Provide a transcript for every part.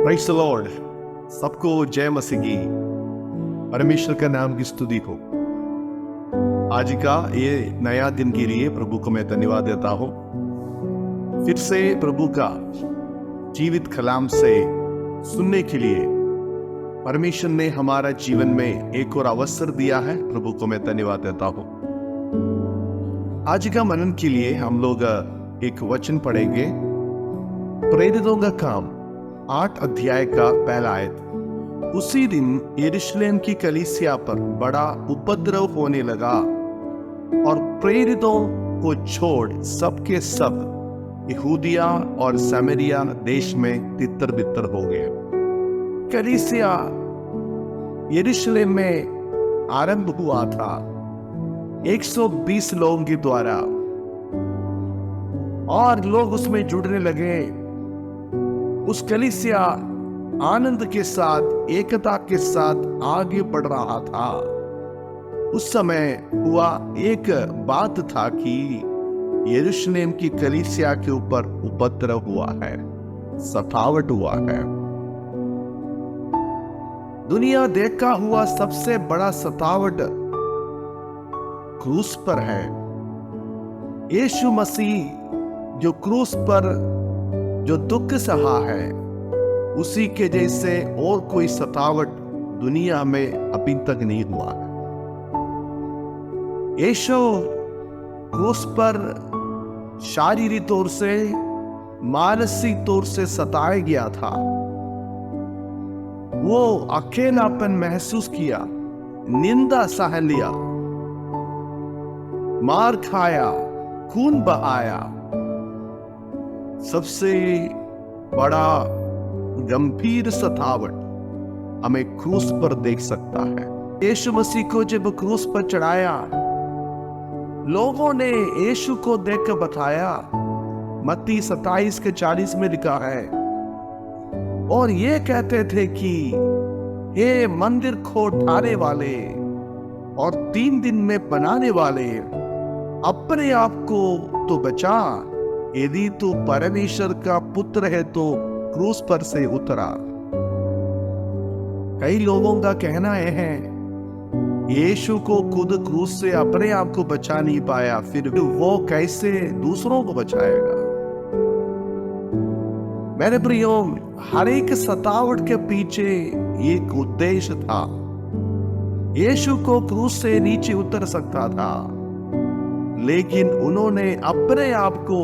Praise the Lord. सबको जय मसीह की। परमेश्वर का नाम की स्तुति हो। आज का ये नया दिन के लिए प्रभु को मैं धन्यवाद देता हूँ। फिर से प्रभु का जीवित कलाम से सुनने के लिए परमेश्वर ने हमारा जीवन में एक और अवसर दिया है। प्रभु को मैं धन्यवाद देता हूँ। आज का मनन के लिए हम लोग एक वचन पढ़ेंगे। प्रेरितों का काम 8 अध्याय का पहला आयत। उसी दिन यरूशलेम की कलीसिया पर बड़ा उपद्रव होने लगा और प्रेरितों को छोड़ सबके सब यहूदिया और सामरिया देश में तितर बितर हो गए। कलीसिया यरूशलेम में आरंभ हुआ था 120 लोगों के द्वारा और लोग उसमें जुड़ने लगे। उस कलीसिया आनंद के साथ, एकता के साथ आगे बढ़ रहा था। उस समय हुआ एक बात था कि यरूशलेम की कलीसिया के ऊपर उपद्रव हुआ है, सतावट हुआ है। दुनिया देखा हुआ सबसे बड़ा सतावट क्रूस पर है। यीशु मसीह जो क्रूस पर जो दुख सहा है, उसी के जैसे और कोई सतावट दुनिया में अभी तक नहीं हुआ है। यीशु क्रूस पर शारीरिक तौर से, मानसिक तौर से सताया गया था। वो अकेलापन महसूस किया, निंदा सह लिया, मार खाया, खून बहाया। सबसे बड़ा गंभीर सतावट हमें क्रूस पर देख सकता है। यीशु मसीह को जब क्रूस पर चढ़ाया, लोगों ने यीशु को देखकर बताया। मत्ती 27:40 में लिखा है, और ये कहते थे कि हे मंदिर को ढाने वाले और 3 दिन में बनाने वाले, अपने आप को तो बचा। यदि तू परमेश्वर का पुत्र है तो क्रूस पर से उतरा। कई लोगों का कहना है यीशु को खुद क्रूस से अपने आप को बचा नहीं पाया, फिर वो कैसे दूसरों को बचाएगा। मेरे प्रियो, हर एक सतावट के पीछे एक उद्देश्य था। यीशु को क्रूस से नीचे उतर सकता था, लेकिन उन्होंने अपने आप को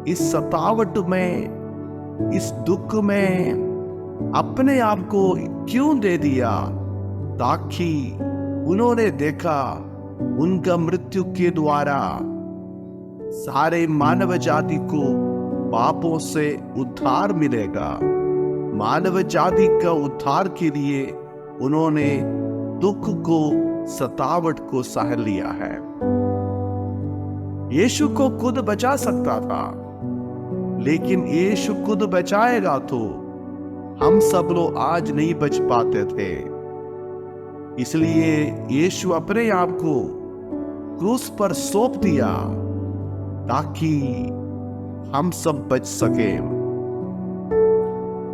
इस सतावट में, इस दुख में अपने आप को क्यों दे दिया? ताकि उन्होंने देखा उनका मृत्यु के द्वारा सारे मानव जाति को पापों से उद्धार मिलेगा। मानव जाति का उद्धार के लिए उन्होंने दुख को, सतावट को सह लिया है। यीशु को खुद बचा सकता था, लेकिन यीशु खुद बचाएगा तो हम सब लोग आज नहीं बच पाते थे। इसलिए यीशु अपने आप को क्रूस पर सौंप दिया ताकि हम सब बच सके।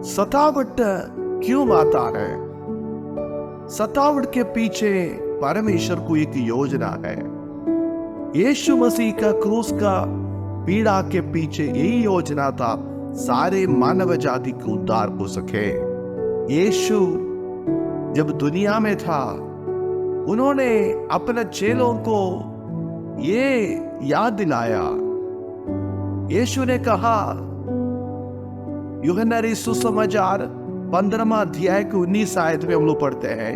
सतावट क्यों आता है? सतावट के पीछे परमेश्वर को एक योजना है। यीशु मसीह का क्रूस का पीड़ा के पीछे यही योजना था, सारे मानव जाति को उद्धार हो सके। यीशु जब दुनिया में था, उन्होंने अपने चेलों को ये याद दिलाया। यीशु ने कहा, यूहन्ना सुसमाचार 15वां अध्याय के 19 आयत में हम लोग पढ़ते हैं,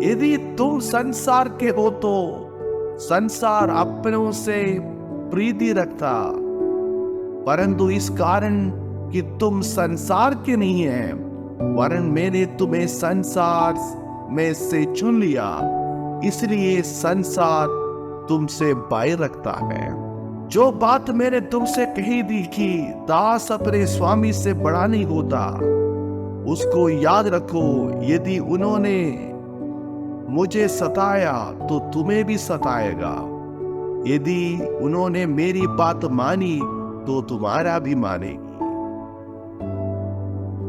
यदि तुम संसार के हो तो संसार अपनों से प्रीति रखता, परंतु इस कारण कि तुम संसार के नहीं है, वरन मैंने तुम्हें संसार में से चुन लिया, इसलिए संसार तुमसे बैर रखता है। जो बात मैंने तुमसे कही थी कि दास अपने स्वामी से बड़ा नहीं होता, उसको याद रखो। यदि उन्होंने मुझे सताया तो तुम्हें भी सताएगा, यदि उन्होंने मेरी बात मानी तो तुम्हारा भी मानेगी।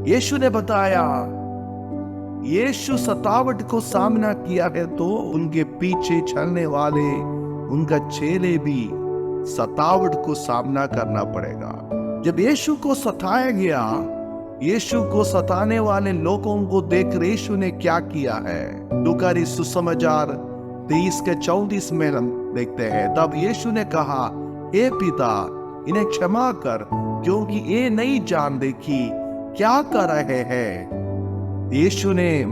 यीशु ने बताया, यीशु सतावट को सामना किया है तो उनके पीछे चलने वाले उनका चेले भी सतावट को सामना करना पड़ेगा। जब यीशु को सताया गया, यीशु को सताने वाले लोगों को देख यीशु ने क्या किया है। लूका सुसमाचार 23:34 में हम देखते हैं, तब यीशु ने कहा, हे पिता, इन्हें क्षमा कर, क्योंकि ये नहीं जानते कि क्या कर रहे हैं। यीशु ने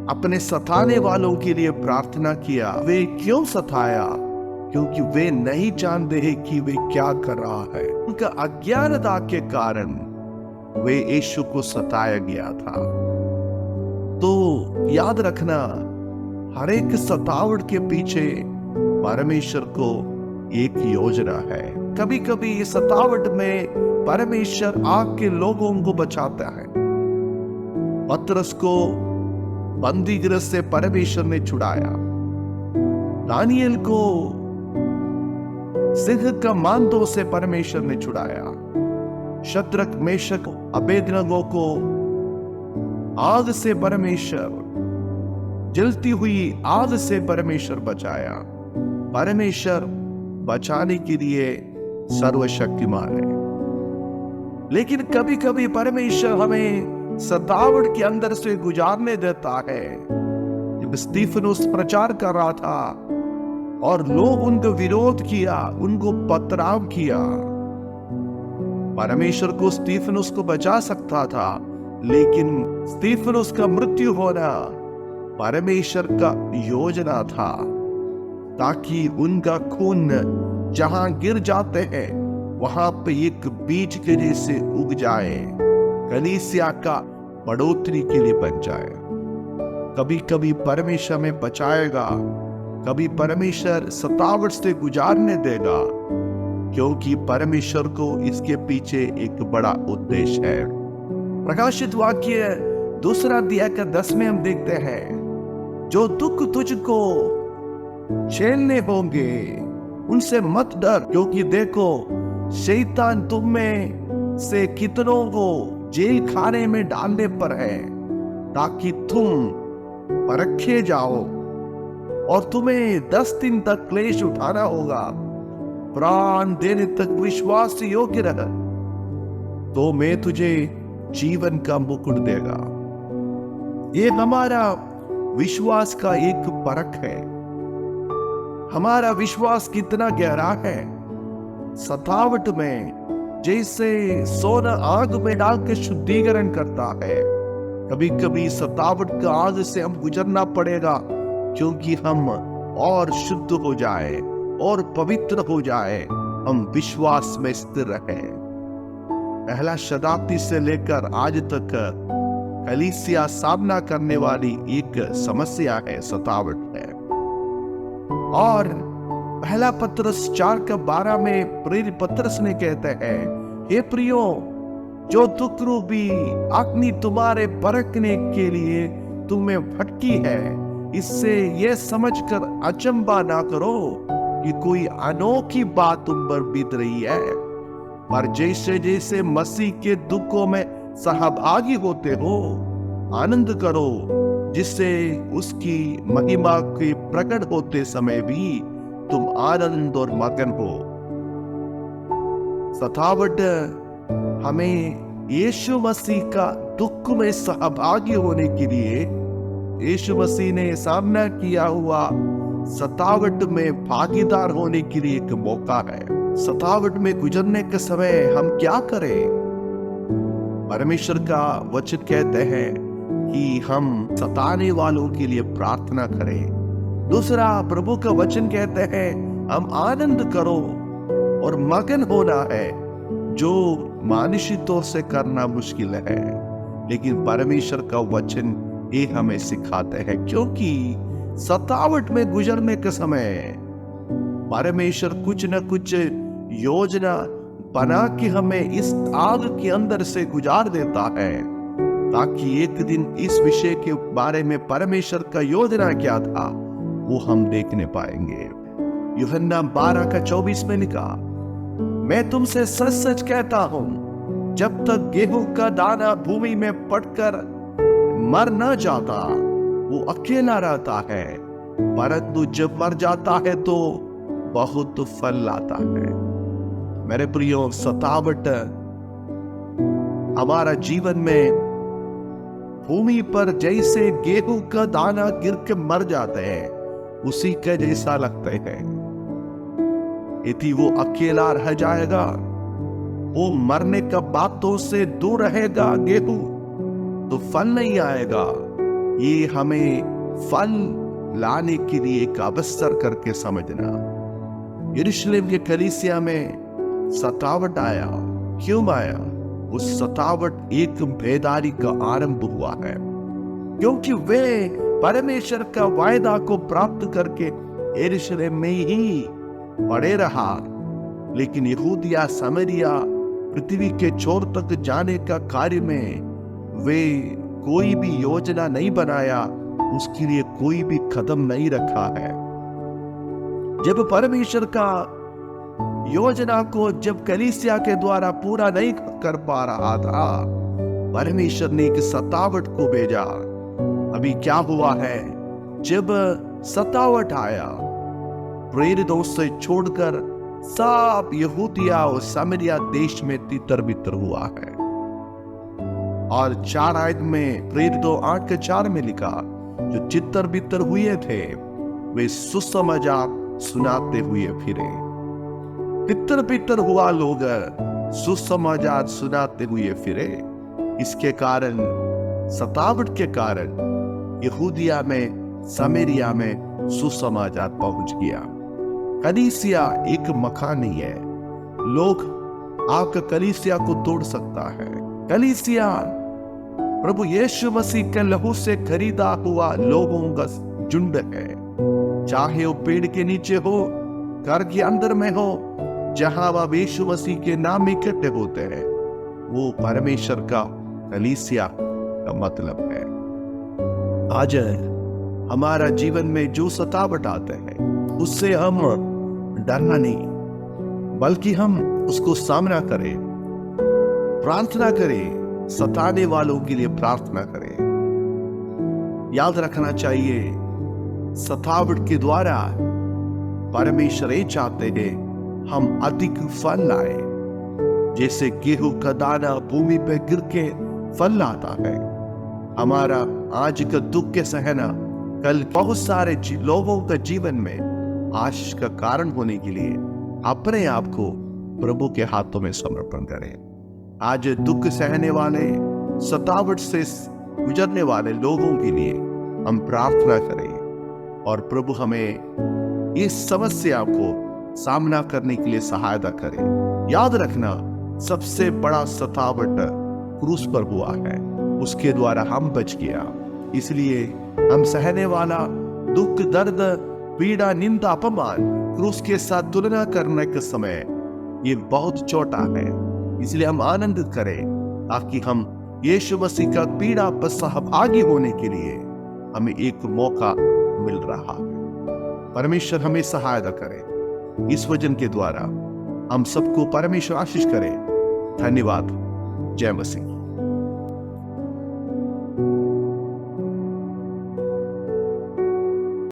अपने सताने वालों के लिए प्रार्थना किया। वे क्यों सताया? क्योंकि वे नहीं जानते हैं कि वे क्या कर रहा है। उनका अज्ञानता के कारण वे यीशु को सताया गया था। तो याद रखना, हर एक सतावट के पीछे परमेश्वर को एक योजना है। कभी कभी इस सतावट में परमेश्वर आके लोगों को बचाता है। पतरस को बंदीगृह से परमेश्वर ने छुड़ाया। दानियल को सिंह का मांदों से परमेश्वर ने छुड़ाया। शद्रक, मेशक, अबेदनगो को आग से परमेश्वर, जलती हुई आग से परमेश्वर बचाया। परमेश्वर बचाने के लिए सर्वशक्तिमान है। लेकिन कभी कभी परमेश्वर हमें सतावट के अंदर से गुजारने देता है। जब स्टीफनुस प्रचार कर रहा था और लोग उनको विरोध किया, उनको पथराव किया, परमेश्वर को स्टीफनुस को बचा सकता था, लेकिन स्टीफनुस का मृत्यु होना परमेश्वर का योजना था, ताकि उनका खून जहां गिर जाते हैं वहां पे एक बीज के जैसे उग जाए, कलीसिया का बढ़ोतरी के लिए बन जाए। कभी कभी परमेश्वर में बचाएगा, कभी परमेश्वर सतावट से गुजारने देगा, क्योंकि परमेश्वर को इसके पीछे एक बड़ा उद्देश्य है। प्रकाशित वाक्य 2 अध्याय का 10 में हम देखते हैं, जो दुख तुझको झेलने होंगे उनसे मत डर, क्योंकि देखो शैतान तुम में से कितनों को जेल खाने में डालने पर है, ताकि तुम परखे जाओ और तुम्हें 10 दिन तक क्लेश उठाना होगा। प्राण देने तक विश्वास योग्य रह, तो मैं तुझे जीवन का मुकुट देगा। ये हमारा विश्वास का एक परख है। हमारा विश्वास कितना गहरा है। सतावट में जैसे सोना आग में डाल के शुद्धिकरण करता है, कभी कभी सतावट का आग से हम गुजरना पड़ेगा, क्योंकि हम और शुद्ध हो जाए और पवित्र हो जाए, हम विश्वास में स्थिर रहे। पहला शताब्दी से लेकर आज तक कलीसिया सामना करने वाली एक समस्या है, सतावट है। और पहला पत्रस 4:12 में प्रेरित पत्रस ने कहते हैं, हे प्रियो, जो दुख रूपी अग्नि तुम्हारे परखने के लिए तुम्हें भटकी है, इससे यह समझकर अचंभा ना करो कि कोई अनोखी बात तुम पर बीत रही है, पर जैसे जैसे मसीह के दुखों में सहभागी होते हो, आनंद करो, जिससे उसकी महिमा के प्रकट होते समय भी तुम आनंद और मगन हो। सतावट हमें यीशु मसीह का दुख में सहभागी होने के लिए, यीशु मसीह ने सामना किया हुआ सतावट में भागीदार होने के लिए एक मौका है। सतावट में गुजरने के समय हम क्या करें? परमेश्वर का वचन कहते हैं कि हम सताने वालों के लिए प्रार्थना करें। दूसरा, प्रभु का वचन कहते हैं हम आनंद करो और मगन होना है, जो मानुषी तौर से करना मुश्किल है, लेकिन परमेश्वर का वचन ये हमें सिखाते हैं, क्योंकि सतावट में गुजरने के समय परमेश्वर कुछ न कुछ योजना बना के हमें इस आग के अंदर से गुजार देता है, ताकि एक दिन इस विषय के बारे में परमेश्वर का योजना क्या था वो हम देखने पाएंगे। यूहन्ना 12:24 में लिखा, मैं तुमसे सच सच कहता हूं, जब तक गेहूं का दाना भूमि में पड़कर मर न जाता वो अकेला रहता है, परंतु जब मर जाता है तो बहुत फल लाता है। मेरे प्रियो, सतावट हमारा जीवन में भूमि पर जैसे गेहूं का दाना गिर के मर जाते हैं उसी के जैसा लगते हैं। यदि वो अकेला रह जाएगा, वो मरने का बातों से दूर रहेगा गेहूं, तो फल नहीं आएगा। ये हमें फल लाने के लिए एक अवसर करके समझना। यरूशलेम के कलीसिया में सतावट आया। क्यों आया? उस सतावट एक बेदारी का आरंभ हुआ है, क्योंकि वे परमेश्वर का वायदा को प्राप्त करके यरूशलेम में ही पड़े रहा, लेकिन यहूदिया समरिया पृथ्वी के छोर तक जाने का कार्य में वे कोई भी योजना नहीं बनाया, उसके लिए कोई भी कदम नहीं रखा है। जब परमेश्वर का योजना को जब कलीसिया के द्वारा पूरा नहीं कर पा रहा था, परमेश्वर ने एक सतावट को भेजा। अभी क्या हुआ है? जब सतावट आया, प्रेरितों से छोड़कर सब यहूदिया और सामरिया देश में तितर बितर हुआ है। और 4 आयत में, प्रेरितों 8:4 में लिखा, जो चित्तर बितर हुए थे वे सुसमाचार सुनाते हुए फिरे। तितर बितर हुआ लोग सुसमाचार सुनाते हुए फिरे। इसके कारण, सतावट के कारण यहूदिया में, सामरिया में सुसमाचार पहुंच गया। कलीसिया एक मकान नहीं है। लोग आपका कलीसिया को तोड़ सकता है। कलीसिया प्रभु यीशु मसीह के लहू से खरीदा हुआ लोगों का झुंड है। चाहे वो पेड़ के नीचे हो, घर के अंदर में हो, जहां वह यीशु मसीह के नाम में इकट्ठे होते हैं, वो परमेश्वर का कलीसिया का मतलब है। आज हमारा जीवन में जो सतावट आते हैं उससे हम डरना नहीं, बल्कि हम उसको सामना करें, प्रार्थना करें, सताने वालों के लिए प्रार्थना करें। याद रखना चाहिए, सतावट के द्वारा परमेश्वर ये चाहते हैं हम अधिक फल लाए। जैसे गेहूं का दाना भूमि पे गिर के फल लाता है, हमारा आज का दुख के सहना कल बहुत सारे लोगों का जीवन में आशीष का कारण होने के लिए अपने आप को प्रभु के हाथों में समर्पण करें। आज दुख सहने वाले, सतावट से गुजरने वाले लोगों के लिए हम प्रार्थना करें और प्रभु हमें इस समस्या को सामना करने के लिए सहायता करे। याद रखना, सबसे बड़ा सतावट क्रूस पर हुआ है, उसके द्वारा हम बच गया। इसलिए हम सहने वाला दुख, दर्द, पीड़ा, निंदा, अपमान क्रूस के साथ तुलना करने के समय ये बहुत छोटा है। इसलिए हम आनंदित करें, ताकि हम यीशु मसीह का पीड़ा पर सहभागी होने के लिए हमें एक मौका मिल रहा है। परमेश्वर हमें सहायता करे। इस वचन के द्वारा हम सबको परमेश्वर आशीष करे। धन्यवाद। जय मसीह।